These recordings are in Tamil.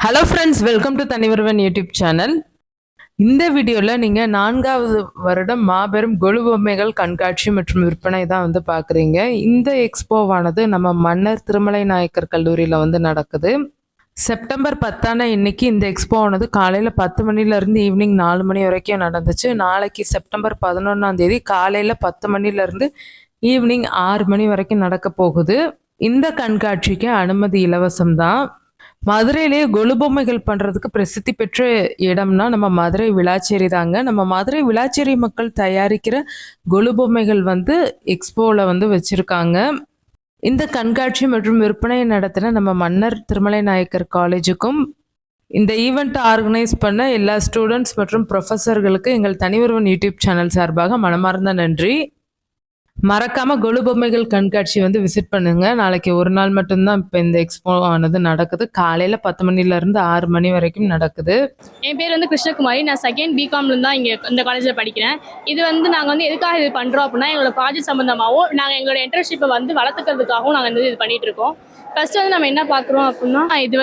ஹலோ ஃப்ரெண்ட்ஸ், வெல்கம் டு தனிவருவன் யூடியூப் சேனல். இந்த வீடியோவில் நீங்கள் 4வது வருடம் மாபெரும் கொலு பொம்மைகள் கண்காட்சி மற்றும் விற்பனை தான் பார்க்குறீங்க. இந்த எக்ஸ்போவானது நம்ம மன்னர் திருமலை நாயக்கர் கல்லூரியில் நடக்குது. செப்டம்பர் 10 இன்னைக்கு இந்த எக்ஸ்போவானது காலையில் 10 மணிலேருந்து ஈவினிங் 4 மணி வரைக்கும் நடந்துச்சு. நாளைக்கு செப்டம்பர் 11 காலையில் 10 மணிலேருந்து ஈவினிங் 6 மணி வரைக்கும் நடக்க போகுது. இந்த கண்காட்சிக்கு அனுமதி இலவசம் தான். மதுரையிலேயே கொலு பொம்மைகள் பண்ணுறதுக்கு பிரசித்தி பெற்ற இடம்னா நம்ம மதுரை விளாச்சேரி தாங்க. நம்ம மதுரை விளாச்சேரி மக்கள் தயாரிக்கிற கொலு பொம்மைகள் எக்ஸ்போவில் வச்சுருக்காங்க. இந்த கண்காட்சி மற்றும் விற்பனை நடத்தின நம்ம மன்னர் திருமலை நாயக்கர் காலேஜுக்கும் இந்த ஈவெண்ட் ஆர்கனைஸ் பண்ண எல்லா ஸ்டூடெண்ட்ஸ் மற்றும் ப்ரொஃபஸர்களுக்கு எங்கள் தனிவருவன் யூடியூப் சேனல் சார்பாக மனமார்ந்த நன்றி. மறக்காம கொலு பொம்மைகள் கண்காட்சி விசிட் பண்ணுங்க. நாளைக்கு ஒரு நாள் மட்டும்தான் இப்போ இந்த எக்ஸ்போ ஆனது நடக்குது. காலையில் 10 மணிலேருந்து 6 மணி வரைக்கும் நடக்குது. என் பேர் கிருஷ்ணகுமாரி. நான் செகண்ட் பிகாம்ல தான் இங்கே இந்த காலேஜில் படிக்கிறேன். இது நாங்கள் எதுக்காக இது பண்ணுறோம் அப்படின்னா, எங்களோட ப்ராஜெக்ட் சம்மந்தமாகவும் நாங்கள் எங்களோட இன்டர்ன்ஷிப்பை வளர்த்துக்கிறதுக்காகவும் நாங்கள் இது பண்ணிகிட்டு இருக்கோம். ஃபர்ஸ்ட் நம்ம என்ன பார்க்குறோம் அப்படின்னா, இது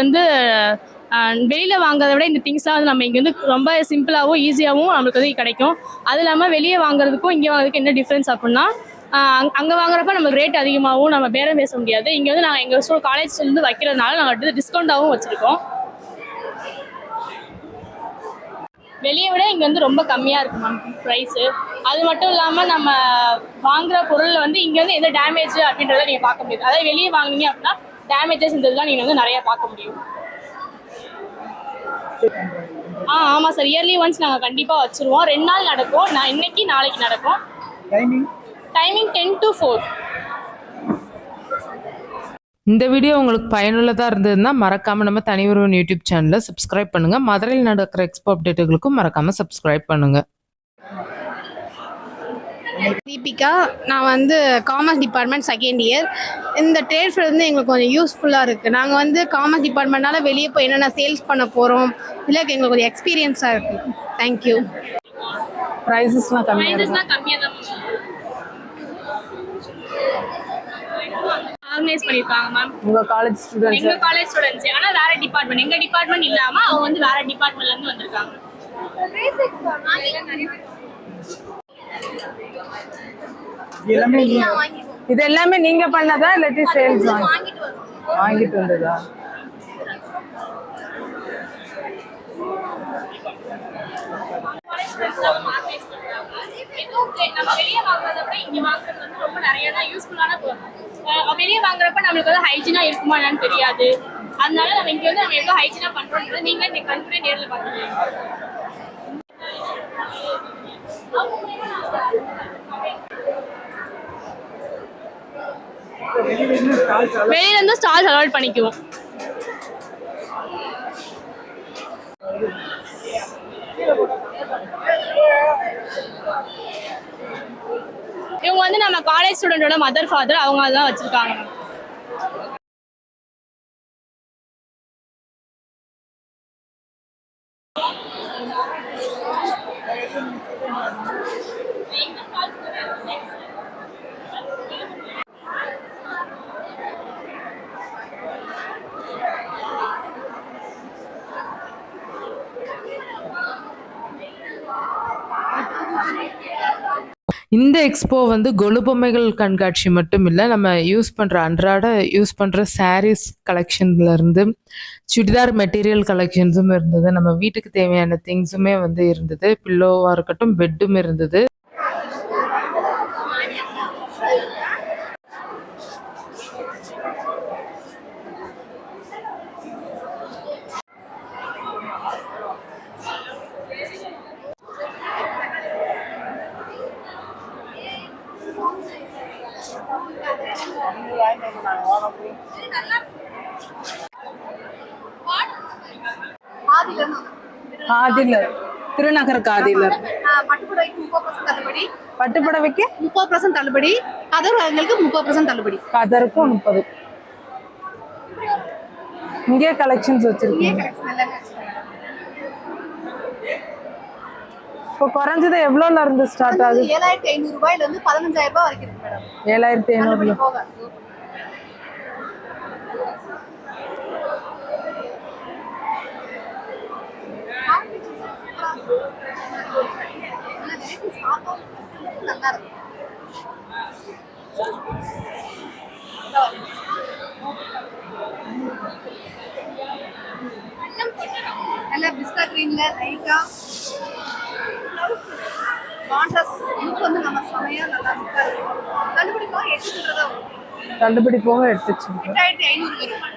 வெளியில் வாங்குறத விட இந்த திங்ஸ்லாம் நம்ம இங்கே ரொம்ப சிம்பிளாகவும் ஈஸியாகவும் நம்மளுக்கு கிடைக்கும். அது இல்லாமல் வெளியே வாங்குறதுக்கும் இங்கே வாங்குறதுக்கு என்ன டிஃப்ரென்ஸ் அப்படின்னா, அங்கே வாங்குறப்ப நம்மளுக்கு ரேட் அதிகமாகவும் நம்ம பேரம் பேச முடியாது. இங்கே நாங்கள் எங்கள் காலேஜ்லேருந்து வைக்கிறதுனால நாங்கள் டிஸ்கவுண்ட்டாகவும் வச்சுருக்கோம். வெளியே விட இங்கே ரொம்ப கம்மியாக இருக்குது மேம் ப்ரைஸு. அது மட்டும் இல்லாமல் நம்ம வாங்குகிற பொருளில் இங்கே எந்த டேமேஜ் அப்படின்றத நீங்கள் பார்க்க முடியாது. அதாவது வெளியே வாங்கினீங்க அப்படின்னா டேமேஜஸ் இருந்ததுலாம் நீங்கள் நிறையா பார்க்க முடியும். ஆமாம் சார், இயர்லி ஒன்ஸ் நாங்கள் கண்டிப்பாக வச்சுருவோம். 2 நாள் நடக்கும். இன்னைக்கு நாளைக்கு நடக்கும். Timing 10 to 4. இந்த வீடியோ உங்களுக்கு பயனுள்ளதாக இருந்ததுன்னா மறக்காமல் நம்ம தனிவருவன் யூடியூப் சேனலை சப்ஸ்கிரைப் பண்ணுங்கள். மதுரையில் நடக்கிற எக்ஸ்போ அப்டேட்டுகளுக்கும் மறக்காமல் சப்ஸ்கிரைப் பண்ணுங்கள். தீபிகா, நான் காமர்ஸ் டிபார்ட்மெண்ட் செகண்ட் இயர். இந்த ட்ரேட் ஃபேர் எங்களுக்கு கொஞ்சம் யூஸ்ஃபுல்லாக இருக்குது. நாங்கள் காமர்ஸ் டிபார்ட்மெண்ட்னால வெளியே போய் என்னென்ன சேல்ஸ் பண்ண போகிறோம், இல்லை எங்களுக்கு கொஞ்சம் எக்ஸ்பீரியன்ஸாக இருக்குது. தேங்க்யூ. ப்ரைஸஸ்லாம் கம்மியாக ஆர்கனைஸ் பண்ணிருக்காங்க மேம். உங்க காலேஜ் ஸ்டூடண்ட்ஸ்? எங்க காலேஜ் ஸ்டூடண்ட்ஸ், ஆனா வேற டிபார்ட்மெண்ட். எங்க டிபார்ட்மெண்ட் இல்லாம அவங்க வேற டிபார்ட்மெண்ட்ல இருந்து வந்திருக்காங்க. இது எல்லாமே நீங்க பண்ணதா இல்லாட்டி சேல்ஸ் வாங்கிட்டு வந்ததா? நம்ம வெளியே வாங்குறத விட இங்க வாங்குறது ரொம்ப நிறைய யூஸ்ஃபுல்லான பொருள். வெளியே வாங்குறப்ப நம்மளுக்கு ஹைஜீனா இருக்குமா என்னன்னு தெரியாது. அதனால நம்ம இங்க நம்ம எவ்வளவு ஹைஜீனா பண்றோம்ன்றது நீங்க இந்த கண்ட்ரோல் நேரில் பார்த்துக்கலாம். வெளியில இருந்து ஸ்டால்ஸ் அலோட் பண்ணிக்குவோம். இவங்க நம்ம காலேஜ் ஸ்டூடெண்டோட மதர் ஃபாதர், அவங்க தான் வச்சிருக்காங்க. இந்த எக்ஸ்போ கொலு பொம்மைகள் கண்காட்சி மட்டும் இல்லை, நம்ம அன்றாட யூஸ் பண்ணுற சாரீஸ் கலெக்ஷன்லேருந்து சுடிதார் மெட்டீரியல் கலெக்ஷன்ஸும் இருந்தது. நம்ம வீட்டுக்கு தேவையான திங்ஸுமே இருந்தது. பில்லோவாக இருக்கட்டும், பெட்டும் இருந்தது. திருநகர் காதிலர் பட்டுப்புடவைக்கு 30% தள்ளுபடி. கதர்களுக்கு 30% தள்ளுபடி. கதருக்கும் 30. இங்கே கலெக்ஷன்ஸ் வச்சிருக்கீங்க. இப்போ குறைஞ்சது எவ்வளோல இருந்து ஸ்டார்ட் ஆகுது? 7500 ரூபாயில இருந்து 15000 ரூபாய் வரைக்கும் இருக்கு மேடம். 7500. நல்லா இருக்கும். நல்லா பிஸ்தா கிரீன்ல லைட்டா கான்ட்ராஸ்ட் லுக் வந்து நம்ம செமையா நல்லா லுக்கா இருக்கும். கண்டுபிடிப்போம் 8 சில்லறை தான் வரும். கண்டுபிடிப்போங்க எடுத்து வச்சுருக்கேன். 8500 வரும்.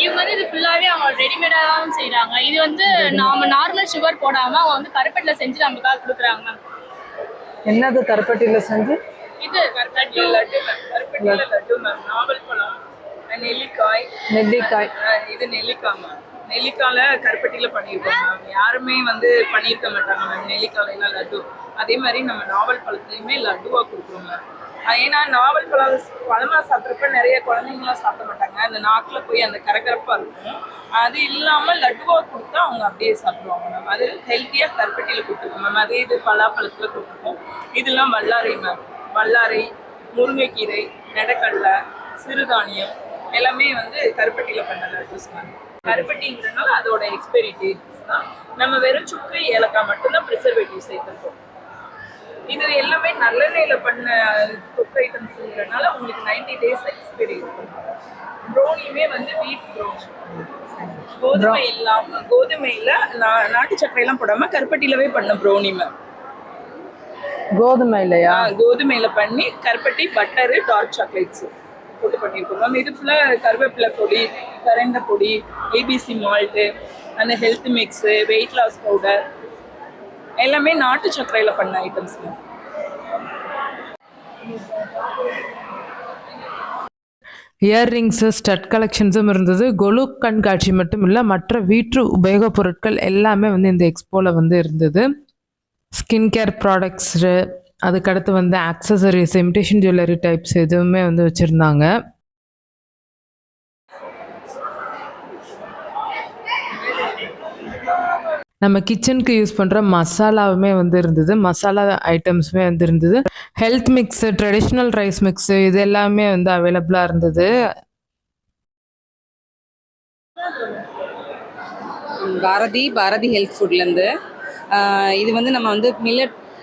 இவங்க வந்து இது ஃபுல்லாகவே அவங்க ரெடிமேடாக தான் செய்கிறாங்க. இது வந்து நாம நார்மல் சுகர் போடாமல் அவங்க வந்து கருப்பட்டியில் செஞ்சு நமக்காக கொடுக்குறாங்க மேம். என்னது கருப்பட்டியில் செஞ்சு? இது லட்டு மேம், கருப்பட்டியில் லட்டு மேம், நாவல் பழம், நெல்லிக்காய், இது நெல்லிக்காய் மேம். நெல்லிக்காயில கருப்பட்டியில் பண்ணியிருக்கோம் மேம். யாருமே வந்து பண்ணியிருக்க மாட்டாங்க மேம் நெல்லிக்காயில லட்டு. அதே மாதிரி நம்ம நாவல் பழத்துலையுமே லட்டுவாக கொடுக்குறோம் மேம். ஏன்னா நாவல் பழமாக சாப்பிட்றப்ப நிறைய குழந்தைங்களாம் சாப்பிட மாட்டாங்க. அந்த நாக்கில் போய் அந்த கரகரப்பாக இருக்கும். அது இல்லாமல் லட்டுவாக கொடுத்தா அவங்க அப்படியே சாப்பிடுவாங்க மேம். அது ஹெல்த்தியாக கருப்பட்டியில் கொடுத்துருக்கோம் மேம். அதே இது பலாப்பழத்தில் கொடுத்துருக்கோம். இதெல்லாம் வல்லாரை மேம். வல்லாரை, முருங்கைக்கீரை, நெடக்கடலை, சிறுதானியம் எல்லாமே வந்து கருப்பட்டியில் பண்ண லட்டுஸ் மேம். கருப்பட்டிங்கிறதுனால அதோட எக்ஸ்பைரி டேட்ஸ் தான். நம்ம வெறும் சுக்கு ஏலக்காய் மட்டும்தான் ப்ரிசர்வேட்டிவ் சேர்த்துருக்கோம். இது எல்லாமே நல்லெண்ணெயில் பண்ண குக் ஐட்டம்ஸுங்கிறதுனால உங்களுக்கு 90 days எக்ஸ்பைரி இருக்கும். ப்ரௌனியுமே வந்து வீட் ப்ரௌனி, கோதுமையில் நாட்டு சர்க்கரையெல்லாம் போடாமல் கருப்பட்டியிலவே பண்ண ப்ரௌனி மேம். கோதுமையில் பண்ணி கருப்பட்டி, பட்டரு, டார்க் சாக்லேட்ஸ் போட்டு பண்ணியிருக்கோம் மேம். இது ஃபுல்லாக கருவேப்பிலை பொடி, கரண்ட பொடி, ஏபிசி மால்ட்டு, அந்த health mix, weight loss powder எல்லாமே நாட்டு சர்க்கரையில் பண்ண ஐட்டம்ஸ் மேம். இயர்ரிங்ஸு, ஸ்டட் கலெக்ஷன்ஸும் இருந்தது. கொலு கண்காட்சி மட்டும் இல்லை, மற்ற வீட்டு உபயோகப் பொருட்கள் எல்லாமே வந்து இந்த எக்ஸ்போவில் வந்து இருந்தது. ஸ்கின் கேர் ப்ராடக்ட்ஸு, அதுக்கடுத்து வந்து ஆக்சசரிஸ், இமிடேஷன் ஜுவல்லரி டைப்ஸ் எதுவுமே வந்து வச்சுருந்தாங்க. நம்ம கிச்சனுக்கு யூஸ் பண்ணுற மசாலாவுமே வந்து இருந்தது. மசாலா ஐட்டம்ஸுமே வந்து இருந்தது. Health mix, traditional rice mix, இது எல்லாமே வந்து அவைலபிளாக இருந்தது. பாரதி ஹெல்த் ஃபுட்லேருந்து இது வந்து நம்ம வந்து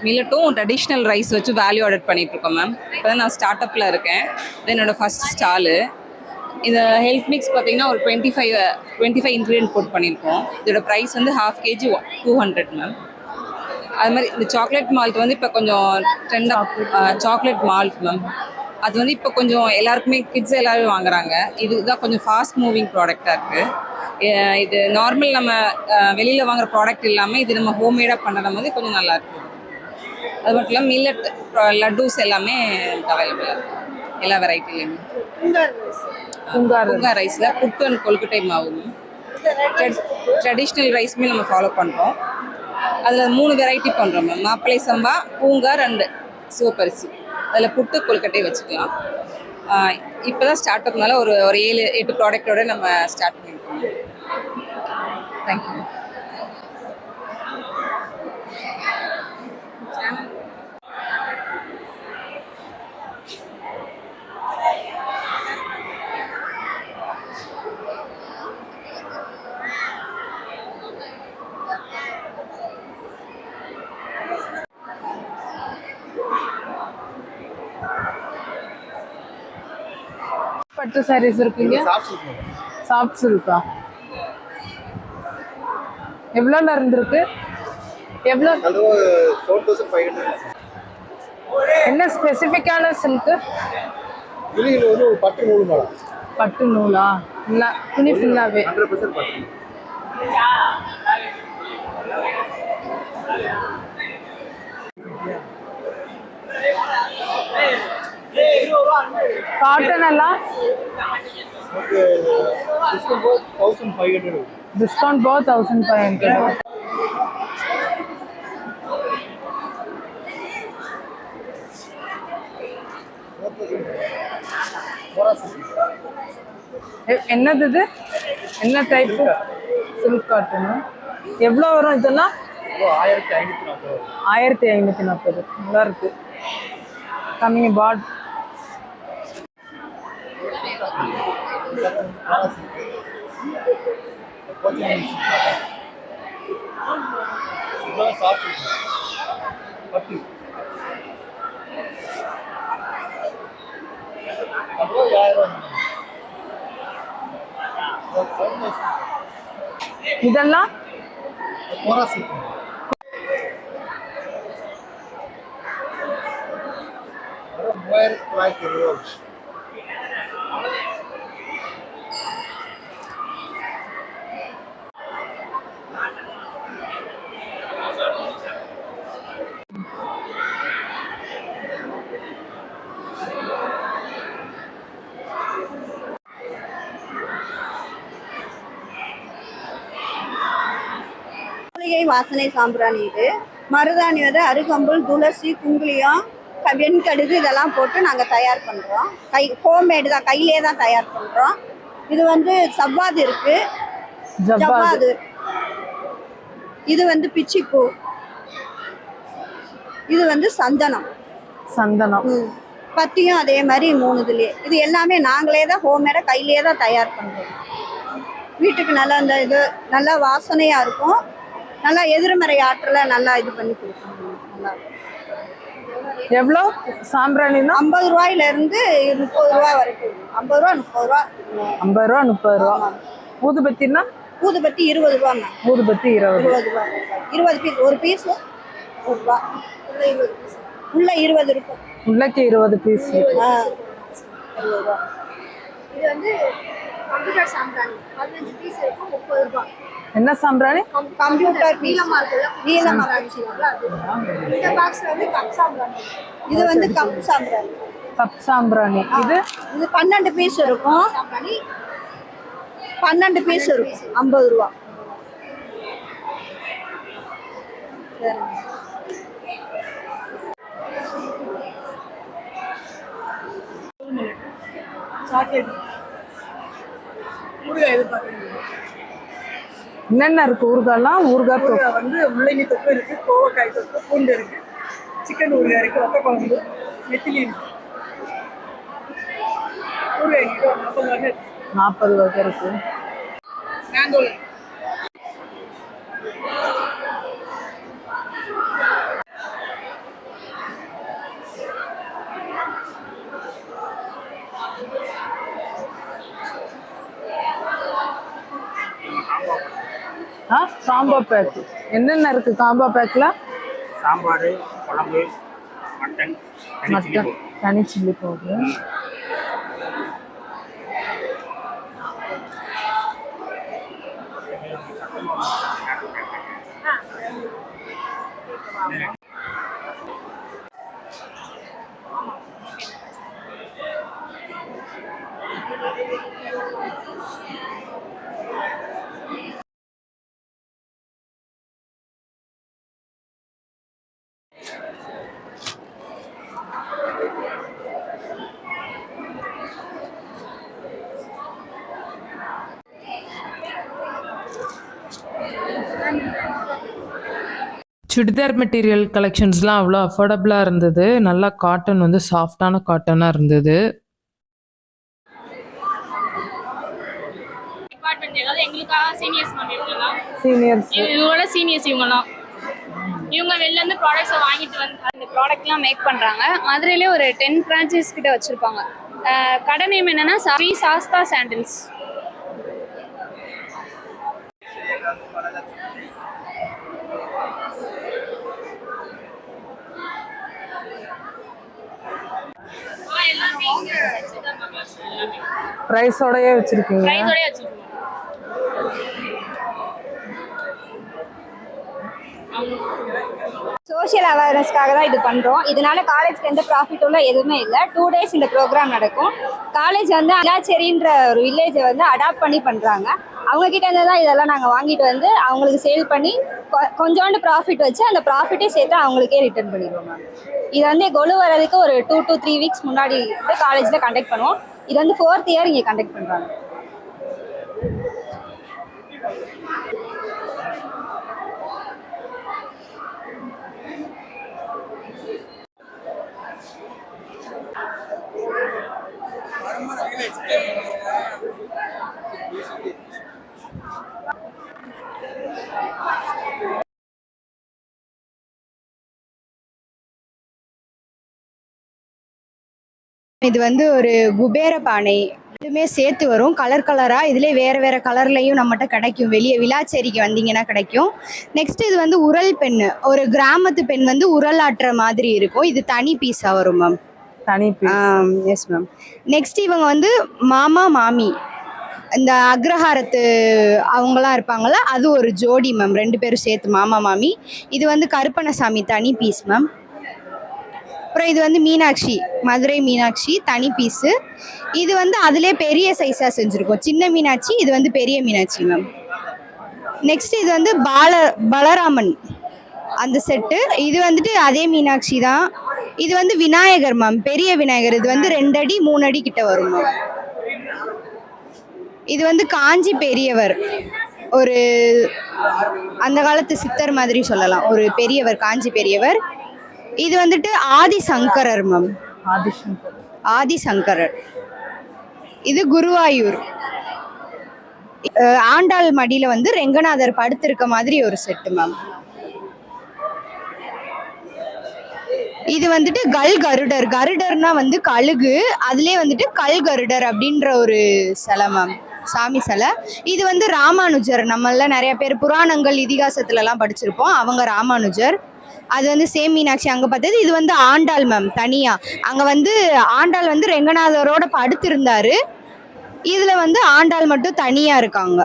மில்லட்டும் ட்ரெடிஷ்னல் ரைஸ் வச்சு வேல்யூ ஆடட் பண்ணிகிட்ருக்கோம் மேம். இப்போ தான் நான் ஸ்டார்ட் அப்பில் இருக்கேன். இது என்னோடய ஃபஸ்ட் ஸ்டாலு. இந்த ஹெல்த் மிக்ஸ் பார்த்திங்கன்னா ஒரு 25 இன்க்ரீடியன்ட் போட்டு பண்ணியிருக்கோம். இதோட ப்ரைஸ் வந்து 1/2 kg 200 மேம். அது மாதிரி இந்த சாக்லேட் மால்ட் வந்து இப்போ கொஞ்சம் ட்ரெண்டாக சாக்லேட் மால்ட் மேம். அது வந்து இப்போ கொஞ்சம் எல்லாருக்குமே கிட்ஸ் எல்லாரும் வாங்குறாங்க. இதுதான் கொஞ்சம் ஃபாஸ்ட் மூவிங் ப்ராடக்டாக இருக்குது. இது நார்மல் நம்ம வெளியில் வாங்குகிற ப்ராடக்ட் இல்லாமல் இது நம்ம ஹோம்மேடாக பண்ணுற மாதிரி கொஞ்சம் நல்லாயிருக்கு. அது மட்டும் இல்லாமல் மில்லட் லட்டூஸ் எல்லாமே அவைலபிளாக இருக்குது எல்லா வெரைட்டிலையுமே. குங்கா ரைஸில் புட்டு அண்ட் கொழுக்கட்டை மாவு. ட்ரெடிஷ்னல் ரைஸுமே நம்ம ஃபாலோ பண்ணுறோம். அதில் 3 வெரைட்டி பண்ணுறோம் மேம். மாப்பிள்ளை சம்பா, பூங்கார் அண்டு சிவப்பரிசி. அதில் புட்டு கொழுக்கட்டை வச்சுக்கலாம். இப்போ தான் ஸ்டார்ட் அப்னால ஒரு 7-8 ப்ராடக்டோடு நம்ம ஸ்டார்ட் பண்ணியிருக்கோம். தேங்க்யூ. பட்டு சாரீஸ் இருக்குங்க. சாஃப்ட் சில்கா எவ்வளோல இருந்திருக்கு? எவ்வளோ? 4500. என்ன ஸ்பெசிஃபிக்கான சில்க்கு? இது வந்து பட்டு நூல் மேடம். பட்டு நூலா? இல்லை, துணி ஃபுல்லாகவே 100% பட்டு. காட்டன் எல்லாம் டிஸ்கவுண்ட் போக 1500. டிஸ்கவுண்ட் போக 1500. What was it? என்னது இது? என்ன டைப்பு? Silk cotton. எவ்வளோ வரும் இதெல்லாம்? 1540. 1540. நல்லா இருக்கு. கம்மிங் பாட். பட்டு அப்புறம் 1000. இதெல்லாம் போராசி அப்புறம் 3920. மூலிகை வாசனை சாம்பிராணி இது. மருதாணி வந்து அருகம்புல், துளசி, குங்குலியம், வெண்கடுகு இதெல்லாம் போட்டு நாங்கள் தயார் பண்ணுறோம். ஹோம்மேடு தான், கையிலே தான் தயார் பண்ணுறோம். இது வந்து சவ்வாது இருக்கு, ஜவ்வாது. இது வந்து பிச்சிப்பூ. இது வந்து சந்தனம். பத்தியும் அதே மாதிரி 3 இதுலேயே. இது எல்லாமே நாங்களே தான் ஹோம்மேடாக கையிலே தான் தயார் பண்ணுறோம். வீட்டுக்கு நல்லா இந்த இது நல்லா வாசனையாக இருக்கும். நல்லா எதிர்மறை ஆற்றலை நல்லா இது பண்ணி கொடுக்கணும். நல்லா எவ்வளோ சாம்பிராணினா? 50 ரூபாயிலிருந்து 30 ரூபா வரைக்கும். 50 ரூபா 30 ரூபா. 50 ரூபா 30 ரூபா. ஊதுபத்தினா? ஊதுபத்தி 20 ரூபாங்க. ஊதுபத்தி 20 ரூபா. 20 பீஸ். ஒரு பீஸ் 1 ரூபா. உள்ள 20 இருக்கும். உள்ளக்கு 20 பீஸ். 20 ரூபா. இது வந்து கம்ப்யூட்டர் சாம்பிராணி 15 பீஸ் இருக்கும், 30 ரூபா. என்ன சாம்பிராணி? Computer piece. நீலமா இந்த பாக்ஸ்ல வந்து கப் சாம்பிராணி. இது வந்து கப் சாம்பிராணி. கப் சாம்பிராணி. இது 12 பீஸ் இருக்கும். 12 பீஸ் இருக்கும், 50 ரூபா. சாக்லேட் ஊறுகாய் இது பாருங்க. என்னென்ன இருக்கு ஊறுகாய்லாம்? ஊறுகாய் வந்து முள்ளங்கி தொக்கு இருக்கு, கோவக்காய் தொக்கு, பூண்டு இருக்கு, சிக்கன் ஊறுகாய் இருக்கு, வத்த குழம்பு, நெத்திலி இருக்கு. ஊறுகாய் 40 வகை. 40 வகை இருக்கு. மேங்கோல் காம்போ பேக். என்னென்ன இருக்கு காம்போ பேக்ல? சாம்பார், குழம்பு, மட்டன், தனி சில்லி பவுடர். சுடிதார் மெட்டீரியல் கலெக்ஷன்ஸ்லாம் அவ்வளோ அஃபோர்டபுளாக இருந்தது. நல்லா காட்டன் வந்து சாஃப்டான காட்டனாக இருந்தது. டிபார்ட்மெண்ட் ஏதாவது எங்களுக்காக சீனியர்ஸ் மேம் இவங்கலாம். சீனியர்ஸ் இவங்களோட சீனியர்ஸ் இவங்கலாம். இவங்க வெளிலேருந்து ப்ராடக்ட்ஸை வாங்கிட்டு வந்து அந்த ப்ராடக்ட்லாம் மேக் பண்ணுறாங்க. மதுரையிலே ஒரு 10 பிரான்ச்சஸ் கிட்ட வச்சுருப்பாங்க. கடை நேம் என்னென்னா ஸ்ரீ சாஸ்தா சாண்டில்ஸ். ப்ரைஸோடயே வச்சுருக்கீங்க? ப்ரைஸோடயே வச்சுருக்கோம். சோஷியல் அவேர்னஸ்க்காக தான் இது பண்ணுறோம். இதனால காலேஜ்க்கு எந்த ப்ராஃபிட்டும் எதுவுமே இல்லை. 2 days இந்த ப்ரோக்ராம் நடக்கும். காலேஜ் வந்து அலாச்சேரின்ற ஒரு வில்லேஜை வந்து அடாப்ட் பண்ணி பண்ணுறாங்க. அவங்கக்கிட்ட இருந்து தான் இதெல்லாம் நாங்கள் வாங்கிட்டு வந்து அவங்களுக்கு சேல் பண்ணி கொஞ்சோண்டு ப்ராஃபிட் வச்சு அந்த ப்ராஃபிட்டே சேர்த்து அவங்களுக்கே ரிட்டர்ன் பண்ணிடுவோம் மேம். இது வந்து கொலு வரதுக்கு ஒரு 2 to 3 weeks முன்னாடி வந்து காலேஜில் கண்டக்ட் பண்ணுவோம். இது வந்து 4th year இங்கே கண்டக்ட் பண்ணுறாங்க. இது வந்து ஒரு குபேர பானை, இதுவுமே சேர்த்து வரும் கலர் கலராக. இதுலேயே வேறு வேறு கலர்லையும் நம்மகிட்ட கிடைக்கும், வெளியே விளாச்சேரிக்கு வந்தீங்கன்னா கிடைக்கும். நெக்ஸ்ட் இது வந்து உரல் பெண், ஒரு கிராமத்து பெண் வந்து உரல் ஆட்டுற மாதிரி இருக்கும். இது தனி பீஸாக வரும் மேம். தனி எஸ் மேம். நெக்ஸ்ட் இவங்க வந்து மாமா மாமி, இந்த அக்ரஹாரத்து அவங்களாம் இருப்பாங்கள்ல, அது ஒரு ஜோடி மேம், 2 பேரும் சேர்த்து மாமா மாமி. இது வந்து கருப்பணசாமி தனி பீஸ் மேம். அப்புறம் இது வந்து மீனாட்சி, மதுரை மீனாட்சி தனி பீஸு. இது வந்து அதிலே பெரிய சைஸாக செஞ்சுருக்கோம், சின்ன மீனாட்சி, இது வந்து பெரிய மீனாட்சி மேம். நெக்ஸ்ட் இது வந்து பலராமன் அந்த செட்டு, இது வந்துட்டு அதே மீனாட்சி தான். இது வந்து விநாயகர் மேம், பெரிய விநாயகர், இது வந்து 2 அடி 3 அடி கிட்ட வரும் மேம். இது வந்து காஞ்சி பெரியவர், ஒரு அந்த காலத்து சித்தர் மாதிரி சொல்லலாம், ஒரு பெரியவர், காஞ்சி பெரியவர். இது வந்துட்டு ஆதிசங்கரர் மேம், ஆதிசங்கரர். இது குருவாயூர், ஆண்டாள் மடியில் வந்து ரெங்கநாதர் படுத்திருக்க மாதிரி ஒரு செட்டு மேம். இது வந்துட்டு கருடர், கருடர்னா வந்து கழுகு, அதுலேயே வந்துட்டு கருடர் அப்படின்ற ஒரு சிலை மேம், சாமி சிலை. இது வந்து ராமானுஜர், நம்மள நிறைய பேர் புராணங்கள் இதிகாசத்துலலாம் படிச்சிருப்போம், அவங்க ராமானுஜர். அது வந்து சேம் மீனாட்சி அங்கே பார்த்தது. இது வந்து ஆண்டாள் மேம், தனியாக அங்கே வந்து ஆண்டாள் வந்து ரெங்கநாதரோட படுத்திருந்தாரு, இதில் வந்து ஆண்டாள் மட்டும் தனியாக இருக்காங்க.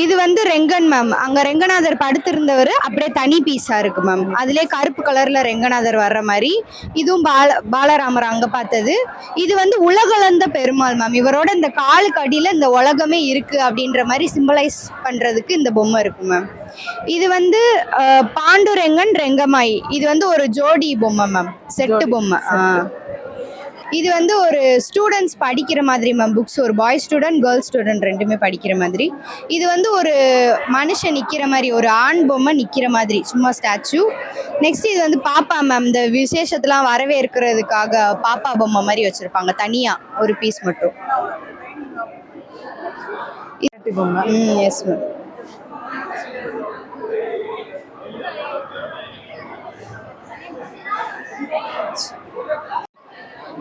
இது வந்து ரெங்கன் மேம், அங்கே ரெங்கநாதர் படுத்திருந்தவர் அப்படியே தனி பீஸாக இருக்கு மேம், அதிலே கருப்பு கலரில் ரெங்கநாதர் வர்ற மாதிரி. இதுவும் பாலராமர் அங்கே பார்த்தது. இது வந்து உலகளந்த பெருமாள் மேம், இவரோட இந்த காலுக்கு அடியில் இந்த உலகமே இருக்குது அப்படின்ற மாதிரி சிம்பலைஸ் பண்ணுறதுக்கு இந்த பொம்மை இருக்கு மேம். இது வந்து பாண்டுரெங்கன் ரெங்கமாயி, இது வந்து ஒரு ஜோடி பொம்மை மேம், செட்டு பொம்மை. இது வந்து ஒரு ஸ்டூடெண்ட்ஸ் படிக்கிற மாதிரி மேம், புக்ஸ், ஒரு பாய் ஸ்டூடெண்ட் கேர்ள்ஸ் ஸ்டூடெண்ட் 2மே படிக்கிற மாதிரி. இது வந்து ஒரு மனுஷன் நிற்கிற மாதிரி, ஒரு ஆண் பொம்மை நிற்கிற மாதிரி சும்மா ஸ்டாச்சு. நெக்ஸ்ட் இது வந்து பாப்பா மேம், இந்த விசேஷத்தெலாம் வரவேற்கிறதுக்காக பாப்பா பொம்மை மாதிரி வச்சுருப்பாங்க, தனியாக ஒரு பீஸ் மட்டும். Yes ma'am.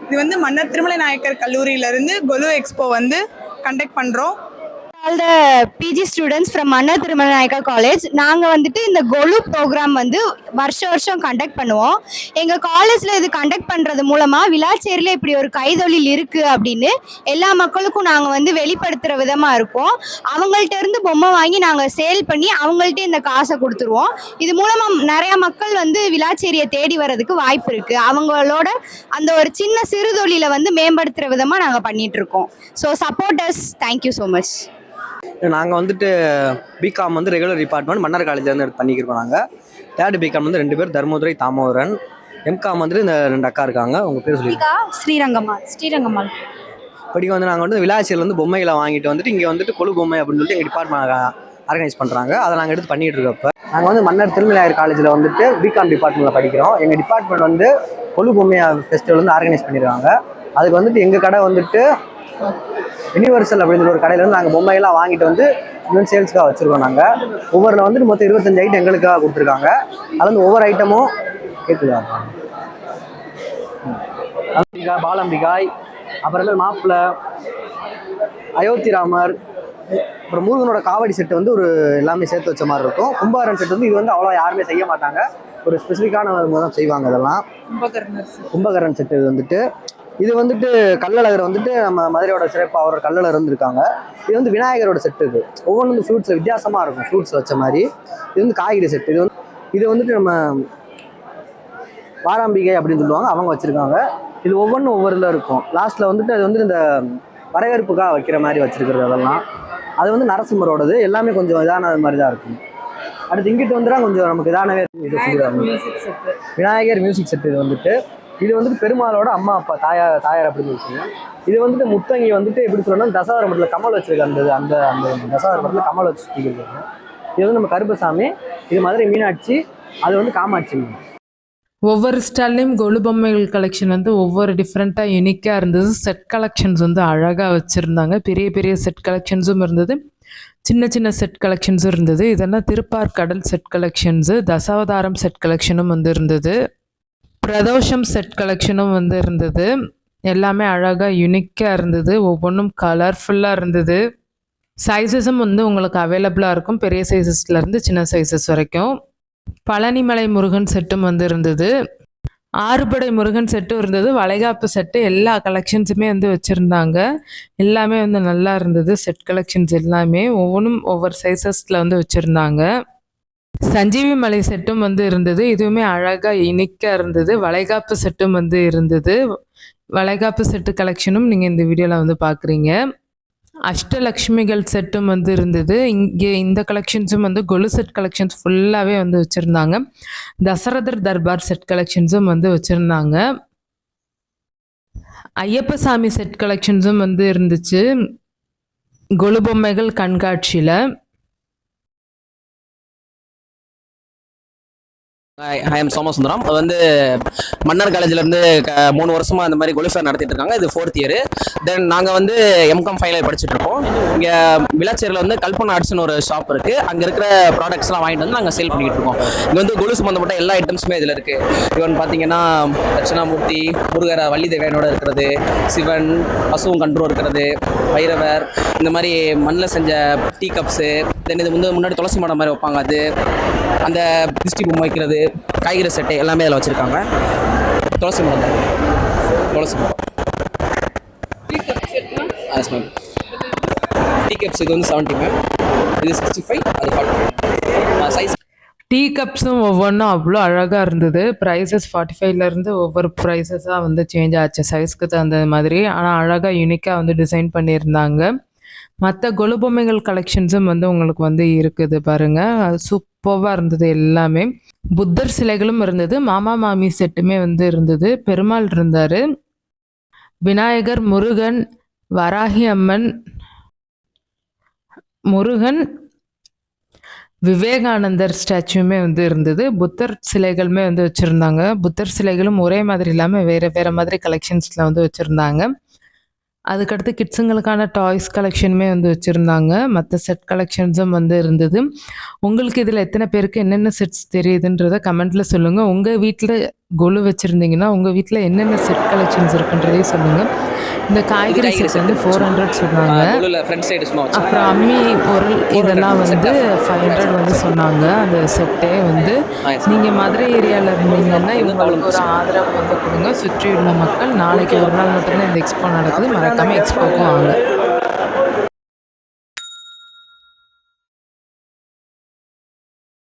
இது வந்து மன்னர் திருமலை நாயக்கர் கல்லூரியிலிருந்து கொலு எக்ஸ்போ வந்து கண்டக்ட் பண்ணுறோம். all the PG students from Manna Thirumalanayaka College. நாங்கள் வந்துட்டு இந்த கொலு ப்ரோக்ராம் வந்து வருஷம் கண்டக்ட் பண்ணுவோம். எங்கள் காலேஜில் இது கண்டக்ட் பண்ணுறது மூலமாக விளாச்சேரியில் இப்படி ஒரு கைத்தொழில் இருக்குது அப்படின்னு எல்லா மக்களுக்கும் நாங்கள் வந்து வெளிப்படுத்துகிற விதமாக இருக்கோம். அவங்கள்ட்ட இருந்து பொம்மை வாங்கி நாங்கள் சேல் பண்ணி அவங்கள்ட்ட இந்த காசை கொடுத்துருவோம். இது மூலமாக நிறையா மக்கள் வந்து விளாச்சேரியை தேடி வர்றதுக்கு வாய்ப்பு இருக்குது. அவங்களோட அந்த ஒரு சின்ன சிறு தொழிலை வந்து மேம்படுத்துகிற விதமாக நாங்கள் பண்ணிகிட்ருக்கோம். So supporters, thank you so much. நாங்கள் வந்துட்டு பிகாம் வந்து ரெகுலர் டிபார்ட்மெண்ட் மன்னர் காலேஜ்லேருந்து பண்ணிக்கிருக்கோம். நாங்கள் தேர்ட் பிகாம் வந்து 2 பேர், தர்மதுரை தாமோதரன். எம்காம் வந்துட்டு இந்த 2 அக்கா இருக்காங்க. உங்கள் பேர் சொல்லி? ஸ்ரீரங்கம்மாள். படிக்க வந்து நாங்கள் வந்து விளாச்சியில் வந்து பொம்மைகளை வாங்கிட்டு வந்துட்டு இங்கே வந்துட்டு கொலு பொம்மை அப்படின்னு சொல்லிட்டு எங்கள் டிபார்ட்மெண்ட் ஆர்கனைஸ் பண்ணுறாங்க. அதை நாங்கள் எடுத்து பண்ணிகிட்டு இருக்கப்போ நாங்கள் வந்து மன்னர் திருமலையாயர் காலேஜில் வந்துட்டு பிகாம் டிபார்ட்மெண்ட்டில் படிக்கிறோம். எங்கள் டிபார்ட்மெண்ட் வந்து கொலு பொம்மை ஃபெஸ்டிவல் வந்து ஆர்கனைஸ் பண்ணியிருக்காங்க. அதுக்கு வந்துட்டு எங்கள் கடை வந்துட்டு யூனிவர்சல் அப்படிங்கிற ஒரு கடையிலேருந்து நாங்கள் பொம்மையெல்லாம் வாங்கிட்டு வந்து இன்னும் சேல்ஸுக்காக வச்சுருக்கோம். நாங்கள் ஒவ்வொரு வந்துட்டு மொத்தம் 25 ஐட்டம் எங்களுக்காக கொடுத்துருக்காங்க. அது வந்து ஒவ்வொரு ஐட்டமும் கேட்குதாங்க. அம்பிகா, பாலம்பிகாய், அப்புறம் மாப்பிள்ளை, அயோத்திராமர், அப்புறம் முருகனோட காவடி செட்டு வந்து ஒரு எல்லாமே சேர்த்து வச்ச மாதிரி இருக்கும். கும்பாரன் செட்டு வந்து இது வந்து அவ்வளோ யாருமே செய்ய மாட்டாங்க, ஒரு ஸ்பெசிஃபிக்கான தான் செய்வாங்க. இதெல்லாம் கும்பகரன் செட்டு. இது வந்துட்டு கல்லழகர் வந்துட்டு நம்ம மதுரையோட சிறப்பு அவர் கல்லழகர் வந்துருக்காங்க. இது வந்து விநாயகரோட செட்டு. இது ஒவ்வொன்றும் வந்து ஃப்ரூட்ஸில் வித்தியாசமாக இருக்கும், ஃப்ரூட்ஸ் வச்ச மாதிரி. இது வந்து காய்கறி செட்டு. இது வந்துட்டு நம்ம வாராம்பிகை அப்படின்னு சொல்லுவாங்க, அவங்க வச்சுருக்காங்க. இது ஒவ்வொன்றும் ஒவ்வொருல இருக்கும். லாஸ்ட்டில் வந்துட்டு அது வந்துட்டு இந்த வரவேற்புக்காக வைக்கிற மாதிரி வச்சுருக்கிறது. அதெல்லாம் அது வந்து நரசிம்மரோடது. எல்லாமே கொஞ்சம் இதான மாதிரி தான் இருக்கும். அடுத்து இங்கிட்டு வந்துட்டா கொஞ்சம் நமக்கு இதானவே இது விநாயகர் மியூசிக் செட்டு. இது வந்துட்டு பெருமாளோட அம்மா அப்பா தாயார் அப்படின்னு வச்சுங்க. இது வந்துட்டு முத்தங்கி வந்துட்டு எப்படி சொல்லணும்னா தசாவதார மடத்தில் கமல் வச்சிருக்க அந்த தசாவதார மடத்தில் கமல் வச்சு இருக்காங்க. இது வந்து நம்ம கருப்பசாமி, இது மதுரை மீனாட்சி, அது வந்து காமாட்சி. ஒவ்வொரு ஸ்டால்லையும் கொலு பொம்மைகள் கலெக்ஷன் வந்து ஒவ்வொரு டிஃப்ரெண்ட்டாக யூனிக்காக இருந்தது. செட் கலெக்ஷன்ஸ் வந்து அழகாக வச்சுருந்தாங்க. பெரிய பெரிய செட் கலெக்ஷன்ஸும் இருந்தது, சின்ன சின்ன செட் கலெக்ஷன்ஸும் இருந்தது. இதெல்லாம் திருப்பார்கடல் செட் கலெக்ஷன்ஸு, தசாவதாரம் செட் கலெக்ஷனும் வந்து இருந்தது. பிரதோஷம் செட் கலெக்ஷனும் வந்து இருந்தது. எல்லாமே அழகாக யுனிக்காக இருந்தது. ஒவ்வொன்றும் கலர்ஃபுல்லாக இருந்தது. சைஸஸும் வந்து உங்களுக்கு அவைலபிளாக இருக்கும். பெரிய சைஸஸ்லேருந்து சின்ன சைஸஸ் வரைக்கும். பழனிமலை முருகன் செட்டும் வந்து இருந்தது. ஆறுபடை முருகன் செட்டும் இருந்தது. வளைகாப்பு செட்டு எல்லா கலெக்ஷன்ஸுமே வந்து வச்சுருந்தாங்க. எல்லாமே வந்து நல்லா இருந்தது. செட் கலெக்ஷன்ஸ் எல்லாமே ஒவ்வொன்றும் ஒவ்வொரு சைஸஸில் வந்து வச்சுருந்தாங்க. சஞ்சீவி மலை செட்டும் வந்து இருந்தது. இதுவுமே அழகாக யுனிக்காக இருந்தது. வளைகாப்பு செட்டும் வந்து இருந்தது. வளைகாப்பு செட்டு கலெக்ஷனும் நீங்கள் இந்த வீடியோவில் வந்து பார்க்குறீங்க. அஷ்டலக்ஷ்மிகள் செட்டும் வந்து இருந்தது. இங்கே இந்த கலெக்ஷன்ஸும் வந்து கொலு செட் கலெக்ஷன்ஸ் ஃபுல்லாகவே வந்து வச்சுருந்தாங்க. தசரதர் தர்பார் செட் கலெக்ஷன்ஸும் வந்து வச்சுருந்தாங்க. ஐயப்ப சாமி செட் கலெக்ஷன்ஸும் வந்து இருந்துச்சு கொலு பொம்மைகள் கண்காட்சியில். I am Somasundaram. அது வந்து மன்னர் காலேஜ்லேருந்து 3 வருஷமாக அந்த மாதிரி கொலுஃபேர் நடத்திட்டு இருக்காங்க. இது 4th இயர். தென் நாங்கள் வந்து எம்காம் ஃபைனல் இயர் படிச்சுட்டு இருக்கோம். இங்கே விளாச்சேரியில் வந்து கல்பனா ஆர்ட்ஸ்னு ஒரு ஷாப் இருக்குது. அங்கே இருக்கிற ப்ராடக்ட்ஸ்லாம் வாங்கிட்டு வந்து நாங்கள் சேல் பண்ணிக்கிட்டு இருக்கோம். இங்கே வந்து கொலு சம்மந்தப்பட்ட எல்லா ஐட்டம்ஸுமே இதில் இருக்குது. இவன் பார்த்தீங்கன்னா தட்சிணாமூர்த்தி, முருகர், வள்ளி தேவையனோட இருக்கிறது, சிவன், பசுவும் கன்றும் இருக்கிறது, பைரவர், இந்த மாதிரி மண்ணில் செஞ்ச டீ கப்ஸு, தென் இது வந்து முன்னாடி துளசி மாடம் மாதிரி வைப்பாங்க, அது அந்த திருஷ்டி பொம்மை வைக்கிறது, காய்கறி செட்டு எல்லாமே அதில் வச்சுருக்காங்க. துளசி மாடம் எஸ் மேம். டீ கப்ஸ் இது வந்து 70 மேம். இது 65, அது 45 சைஸ். டீ கப்ஸும் ஒவ்வொன்றும் அவ்வளோ அழகாக இருந்தது. ப்ரைஸஸ் 45லேருந்து ஒவ்வொரு ப்ரைஸஸாக வந்து சேஞ்ச் ஆச்சு சைஸ்க்கு தகுந்த மாதிரி. ஆனால் அழகாக யூனிக்காக வந்து டிசைன் பண்ணியிருந்தாங்க. மற்ற கொலு பொம்மைகள் கலெக்ஷன்ஸும் வந்து உங்களுக்கு வந்து இருக்குது பாருங்கள். சூப்பராக இருந்தது எல்லாமே. புத்தர் சிலைகளும் இருந்தது. மாமா மாமி செட்டுமே வந்து இருந்தது. பெருமாள் இருந்தார். விநாயகர், முருகன், வராகி அம்மன், முருகன், விவேகானந்தர் ஸ்டாச்சுமே வந்து இருந்தது. புத்தர் சிலைகளுமே வந்து வச்சுருந்தாங்க. புத்தர் சிலைகளும் ஒரே மாதிரி இல்லாமல் வேறு வேறு மாதிரி கலெக்ஷன்ஸில் வந்து வச்சுருந்தாங்க. அதுக்கடுத்து கிட்ஸுங்களுக்கான டாய்ஸ் கலெக்ஷனுமே வந்து வச்சுருந்தாங்க. மற்ற செட் கலெக்ஷன்ஸும் வந்து இருந்தது. உங்களுக்கு இதில் எத்தனை பேருக்கு என்னென்ன செட்ஸ் தெரியுதுன்றதை கமெண்ட்டில் சொல்லுங்கள். உங்கள் வீட்டில் கொலு வச்சுருந்தீங்கன்னா உங்கள் வீட்டில் என்னென்ன செட் கலெக்ஷன்ஸ் இருக்குன்றதையும் சொல்லுங்கள். இந்த காய்கறி செட் வந்து 400 சொன்னாங்க. அப்புறம் அம்மி உரல் இதெல்லாம் வந்து 500 வந்து சொன்னாங்க. அந்த செட்டே வந்து நீங்கள் மதுரை ஏரியாவில் இருந்தீங்கன்னா இவங்களுக்கு ஒரு ஆதரவு வந்து கொடுங்க. சுற்றியுள்ள மக்கள் நாளைக்கு ஒரு நாள் மட்டும்தான் இந்த எக்ஸ்போ நடக்குது. மறக்காமல் எக்ஸ்போக்கும் வாங்க.